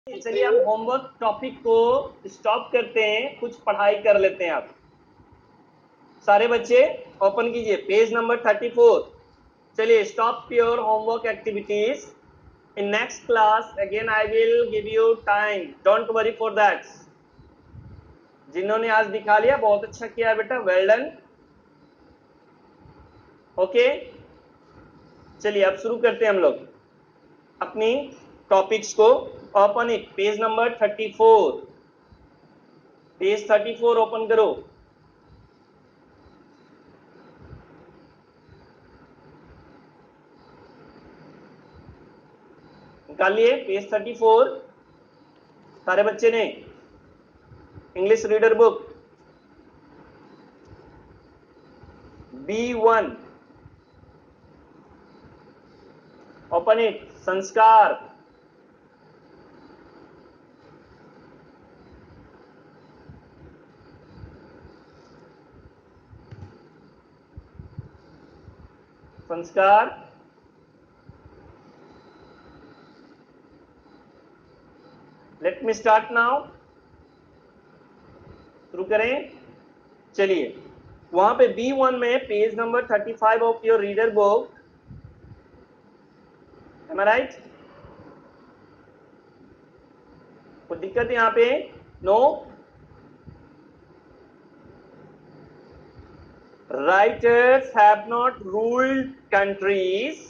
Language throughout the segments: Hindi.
चलिए आप होमवर्क टॉपिक को स्टॉप करते हैं, कुछ पढ़ाई कर लेते हैं। आप सारे बच्चे ओपन कीजिए पेज नंबर 34। चलिए stop your homework activities. In next class again I will give you time, don't worry for that. जिन्होंने आज दिखा लिया बहुत अच्छा किया बेटा, वेल डन। ओके चलिए अब शुरू करते हैं हम लोग अपनी टॉपिक्स को। Open it pays number 34। Page 34 open करो। निकालिए पेज 34 सारे बच्चे ने। English reader book B1 open it. संस्कार संस्कार लेट मी स्टार्ट नाउ। शुरू करें। चलिए वहां पे B1 में page number 35 of your reader book, am I right? कोई दिक्कत है यहाँ पे? No. Writers have not ruled countries.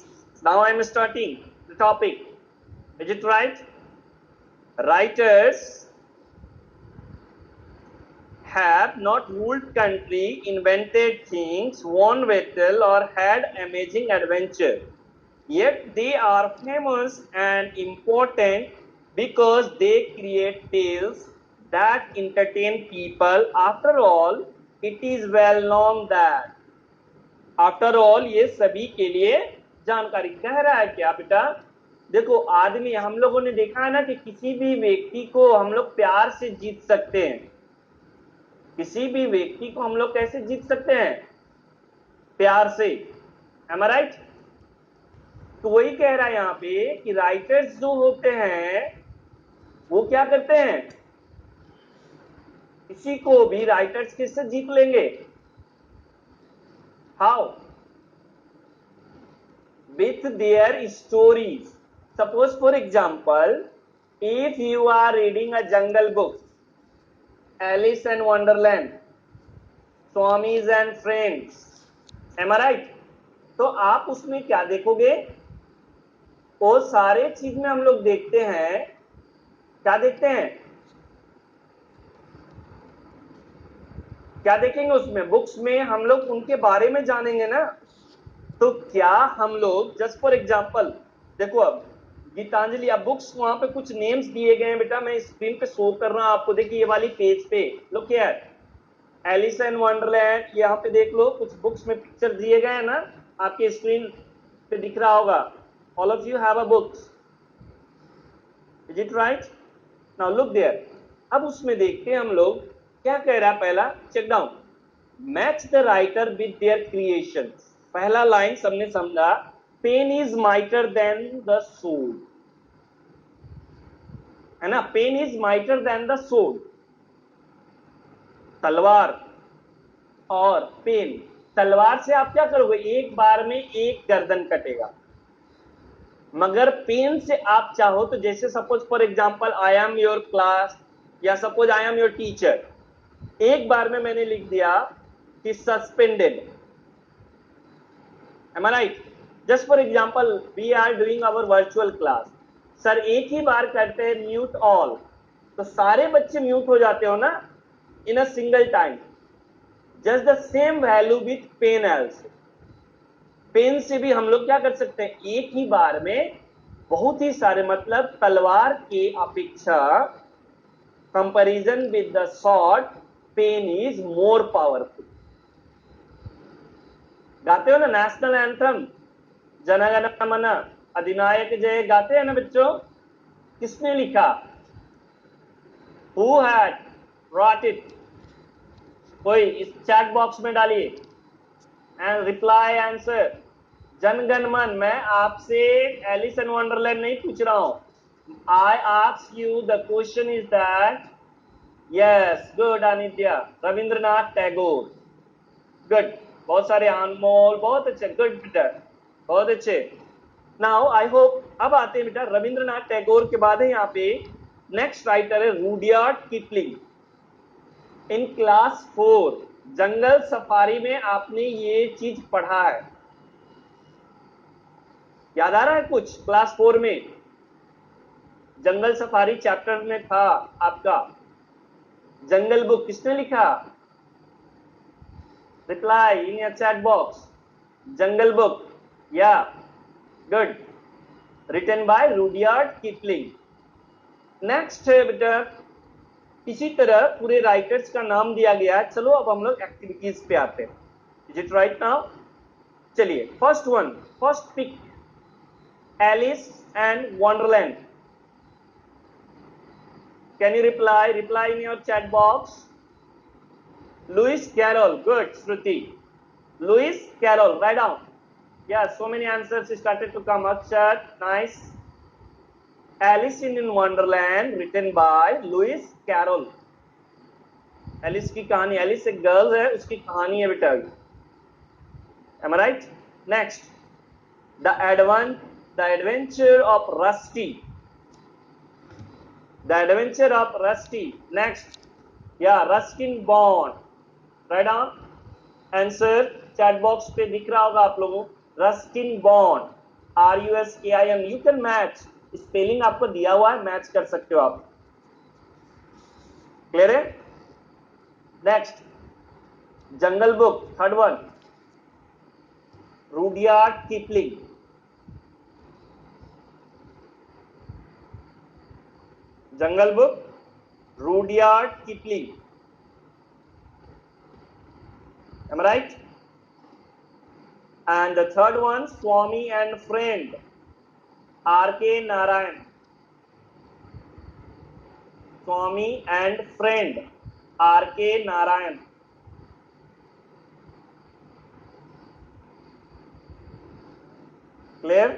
Now I am starting the topic. Is it right? Writers have not ruled country, invented things, won battle, or had amazing adventure. Yet they are famous and important because they create tales that entertain people. After all, it is well known that. After all, ये सभी के लिए जानकारी कह रहा है क्या बेटा? देखो आदमी, हम लोगों ने देखा है ना कि किसी भी व्यक्ति को हम लोग प्यार से जीत सकते हैं। किसी भी व्यक्ति को हम लोग कैसे जीत सकते हैं? प्यार से। M I right? तो वही कह रहा है यहाँ पे कि राइटर्स जो होते हैं वो क्या करते हैं? किसी को भी राइटर्स किससे जीत लेंगे? How? with their stories. Suppose for example, if you are reading a jungle book, Alice and Wonderland, Swamis and Friends, am I right? तो आप उसमें क्या देखोगे? वो सारे चीज में हम लोग देखते हैं, क्या देखते हैं? क्या देखेंगे उसमें? बुक्स में हम लोग उनके बारे में जानेंगे ना। तो क्या हम लोग जस्ट फॉर एग्जाम्पल देखो, अब गीतांजलि, अब बुक्स वहां पे कुछ नेम्स दिए गए हैं बेटा, मैं स्क्रीन पे शो कर रहा हूं आपको। देखिए ये वाली पेज पे लोग क्या है, एलिस इन वंडरलैंड, यहाँ पे देख लो कुछ बुक्स में पिक्चर दिए गए हैं ना, आपके स्क्रीन पे दिख रहा होगा। All of you have a books, is it right? Now look there. अब उसमें देखते हैं हम लोग क्या कह रहा है। पहला check down, match the writer with their creation. पहला लाइन सबने समझा, pen is mightier than the sword, है ना? Pen is mightier than the sword. तलवार और पेन, तलवार से आप क्या करोगे? एक बार में एक गर्दन कटेगा। मगर पेन से आप चाहो तो, जैसे suppose for example I am your class, या suppose I am your teacher, एक बार में मैंने लिख दिया कि suspended, am I right? Just for example, we are doing our virtual class. Sir एक ही बार करते हैं म्यूट ऑल, तो सारे बच्चे म्यूट हो जाते हो ना in a single time. Just the same value with pen else. Pen से भी हम लोग क्या कर सकते हैं? एक ही बार में बहुत ही सारे, मतलब तलवार के अपेक्षा comparison with the sword, pen is more powerful. गाते हो ना नेशनल एंथम, जनगण मन अधिनायक जय, गाते हैं ना बच्चों? किसने लिखा? Who had wrote it? कोई इस चैट बॉक्स में डालिए एंड रिप्लाई आंसर। जनगण मन। मैं आपसे एलिस इन वंडरलैंड नहीं पूछ रहा हूं, I ask you, the question is that, yes, good Anidya, Rabindranath Tagore. Good. बहुत सारे अनमोल, बहुत अच्छे, गुड बेटा, बहुत अच्छे. नाउ आई होप, अब आते हैं बेटा रविंद्रनाथ टैगोर के बाद है यहाँ पे नेक्स्ट राइटर है Rudyard Kipling. In class 4 jungle safari में आपने ये चीज पढ़ा है, याद आ रहा है कुछ? क्लास 4 में जंगल सफारी चैप्टर में था आपका. जंगल बुक किसने लिखा? Reply in your chat box. Jungle Book, yeah good, written by Rudyard Kipling. Next है बेटा, इसी तरह पूरे राइटर्स का नाम दिया गया है. चलो अब हम लोग एक्टिविटीज पे आते हैं. Is it right now? चलिए first one, first pick, Alice and Wonderland. Can you reply in your chat box? Lewis Carroll. Good Shruti, Lewis Carroll, write down. Yeah, so many answers started to come. Akshat, nice. Alice in Wonderland, written by Lewis Carroll. Alice की कहानी, एलिस एक गर्ल है, उसकी कहानी है बेटा. Am I right? Next, the adventure of Rusty. The adventure of Rusty. Next, yeah, Rustin Bond. Right on. Answer chat box पे दिख रहा होगा आप लोगों. Rustin Bond, RUSKIN. You can match. Spelling आपको दिया हुआ है, मैच कर सकते हो आप. क्लियर है? Next, jungle book, third one, Rudyard Kipling. Jungle book, Rudyard Kipling. Am I right? And the third one, Swami and Friend, R.K. Narayan. Swami and Friend, R.K. Narayan. Clear?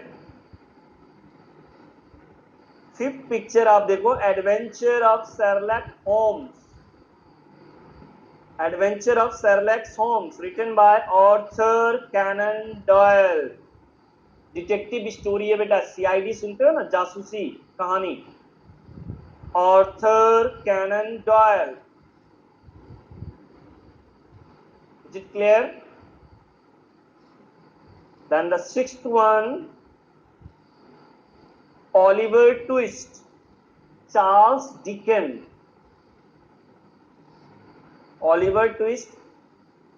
Fifth picture आप देखो, adventure of Sherlock Holmes. Adventure of Sherlock Holmes, written by Arthur Conan Doyle. Detective story है बेटा, सीआईडी सुनते हो ना, जासूसी कहानी. Arthur Conan Doyle. Is it clear? Then the sixth one, Oliver Twist, Charles Dickens. Oliver Twist.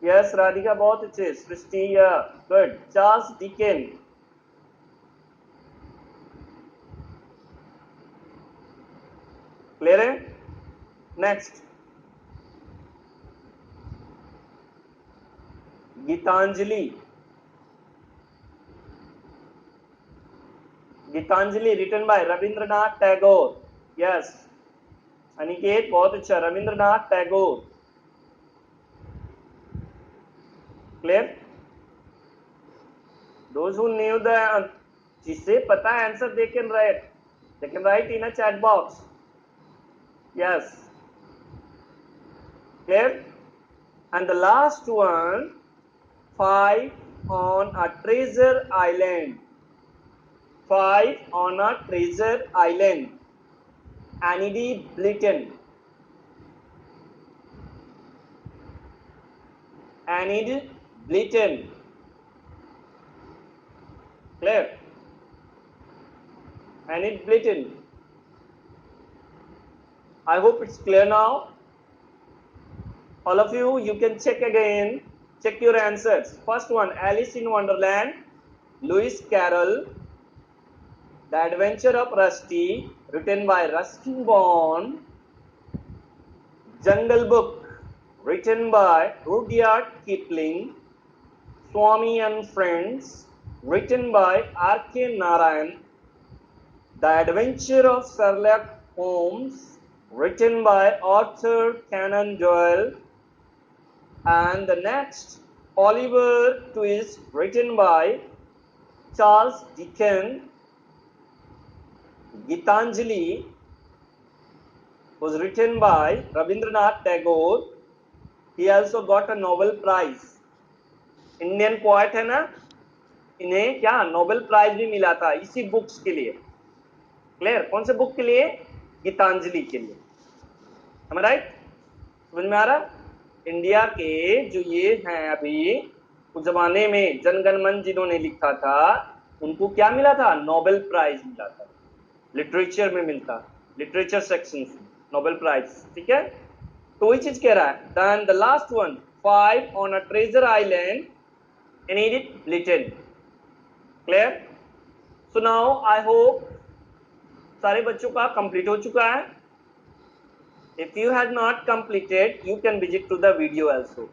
Yes, Radhika, बहुत अच्छे. सृष्टि, good. Charles Dickens. Clear है? Next, Geetanjali. Geetanjali written by Rabindranath Tagore. Yes, Aniket बहुत अच्छा, Rabindranath Tagore. Clear? Those who knew the, जिसे पता है answer, they can write in a chat box. Yes. Clear? And the last one, 5 on a treasure island. 5 on a treasure island, Annie Blyton. Annie Blyton. Clear? Annie Blyton. I hope it's clear now. All of you, you can check again. Check your answers. First one, Alice in Wonderland, Lewis Carroll. The Adventure of Rusty, written by Rustin Bond. Jungle Book, written by Rudyard Kipling. Swami and Friends, written by R.K. Narayan. The Adventure of Sherlock Holmes, written by Arthur Conan Doyle. And the next, Oliver Twist, written by Charles Dickens. Gitanjali was written by Rabindranath Tagore. He also got a Nobel Prize. Indian poet है ना, इन्हें क्या नोबेल प्राइज भी मिला था इसी बुक्स के लिए। क्लियर? कौन से बुक के लिए? गीतांजलि के लिए। Am I right? समझ में आ रहा? इंडिया के जो ये हैं अभी, उस जमाने में जनगण मन जिन्होंने लिखा था उनको क्या मिला था? नोबेल प्राइज मिला था। लिटरेचर में मिलता, लिटरेचर सेक्शन से नोबेल प्राइज। ठीक है, तो वही चीज कह रहा है। Then the last one, 5 on a treasure island in Edith Blyton. Clear? So now I hope सारे बच्चों का कंप्लीट हो चुका है। If you had not completed, you can visit to the video also.